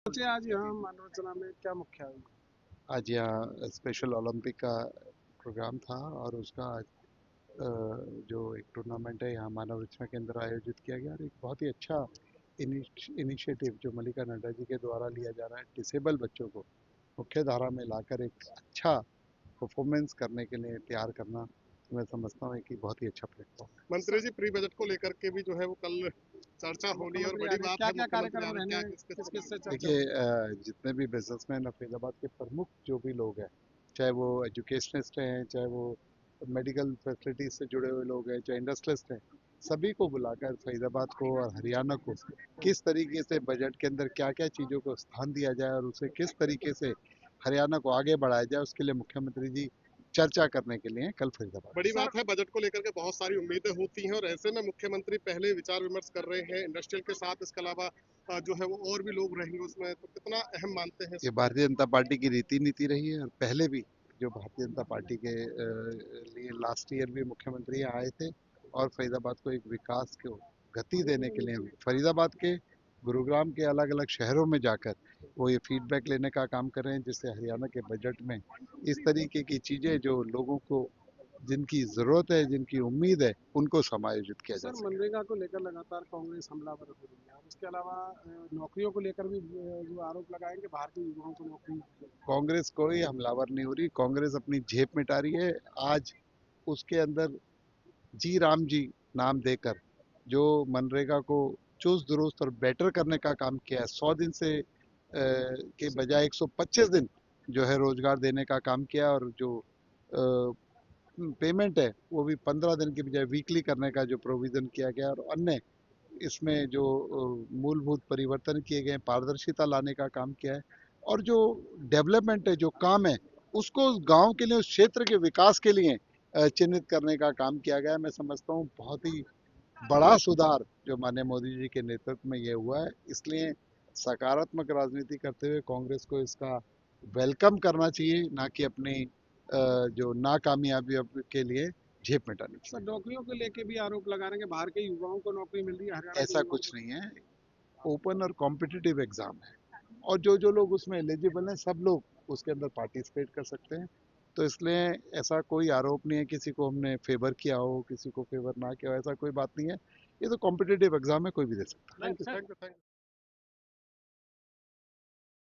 पहुंचे आज यहाँ मानवचना में, क्या मुख्य है? आज यहाँ स्पेशल ओलंपिक का प्रोग्राम था और उसका आज जो एक टूर्नामेंट है यहाँ मानव रचना के अंदर आयोजित किया गया और एक बहुत ही अच्छा इनिशिएटिव जो मल्लिका नड्डा जी के द्वारा लिया जा रहा है डिसेबल बच्चों को मुख्य धारा में लाकर एक अच्छा परफॉर्मेंस करने के लिए तैयार करना, मैं समझता हूँ कि बहुत ही अच्छा प्लेटफॉर्म है। मंत्री जी, प्री बजट को लेकर के भी जो है वो कल चर्चा होनी है और बड़ी बात क्या है, क्या मुख्यमंत्री आ कार्यक्रम रहे हैं, रहने, क्या किस किस से चर्चा देखिए, होगी? जितने भी बिजनेसमैन फरीदाबाद के प्रमुख जो भी लोग हैं, चाहे वो एजुकेशनिस्ट हैं, चाहे वो मेडिकल फैसिलिटीज से जुड़े हुए लोग हैं, चाहे इंडस्ट्रियलिस्ट हैं, सभी को बुलाकर फरीदाबाद को और हरियाणा को किस तरीके से बजट के अंदर क्या क्या चीज़ों को स्थान दिया जाए और उसे किस तरीके से हरियाणा को आगे बढ़ाया जाए, उसके लिए मुख्यमंत्री जी चर्चा करने के लिए कल फरीदाबाद। बड़ी बात है, बजट को लेकर के बहुत सारी उम्मीदें होती हैं और ऐसे में मुख्यमंत्री पहले विचार विमर्श कर रहे हैं इंडस्ट्रियल के साथ, इसके अलावा जो है वो और भी लोग रहेंगे उसमें, तो कितना अहम मानते हैं ये इसको? भारतीय जनता पार्टी की रीति नीति रही है और पहले भी जो भारतीय जनता पार्टी के लिए लास्ट ईयर भी मुख्यमंत्री यहाँ आए थे और फरीदाबाद को एक विकास को गति देने के लिए फरीदाबाद के गुरुग्राम के अलग अलग शहरों में जाकर वो ये फीडबैक लेने का काम कर रहे हैं, जिससे हरियाणा के बजट में इस तरीके की चीज़ें जो लोगों को जिनकी ज़रूरत है, जिनकी उम्मीद है, उनको समायोजित किया जा सर, सके। मनरेगा को लेकर लगातार कांग्रेस हमलावर हो रही है और इसके अलावा नौकरियों को लेकर भी जो आरोप लगाएंगे बाहर के युवाओं को नौकरी मिल रही कांग्रेस कोई हमलावर नहीं हो रही, कांग्रेस अपनी जेब मिटा रही है। आज उसके अंदर जी राम जी नाम देकर जो मनरेगा को चुस्त दुरुस्त और बेटर करने का काम किया है, 100 दिन से के बजाय 125 दिन जो है रोजगार देने का काम किया और जो पेमेंट है वो भी 15 दिन के बजाय वीकली करने का जो प्रोविजन किया गया और अन्य इसमें जो मूलभूत परिवर्तन किए गए, पारदर्शिता लाने का काम किया है और जो डेवलपमेंट है, जो काम है, उसको गांव के लिए, उस क्षेत्र के विकास के लिए चिन्हित करने का काम किया गया है। मैं समझता हूँ बहुत ही बड़ा सुधार जो माननीय मोदी जी के नेतृत्व में ये हुआ है, इसलिए सकारात्मक राजनीति करते हुए कांग्रेस को इसका वेलकम करना चाहिए, ना कि अपनी जो नाकामयाबी के लिए झेप मिटानी है। सर, चाहिए। नौकरियों को लेकर भी आरोप लगा रहे हैं कि बाहर के युवाओं को नौकरी मिल रही है, हरियाणा के ऐसा युवाओं कुछ को। नहीं है, ओपन और कॉम्पिटिटिव एग्जाम है और जो जो लोग उसमें एलिजिबल हैं सब लोग उसके अंदर पार्टिसिपेट कर सकते हैं। तो इसलिए ऐसा कोई आरोप नहीं है किसी को हमने फेवर किया हो, किसी को फेवर ना किया हो, ऐसा कोई बात नहीं है। ये तो कॉम्पिटिटिव एग्जाम है, कोई भी दे सकता है। Thank you, thank you, thank you.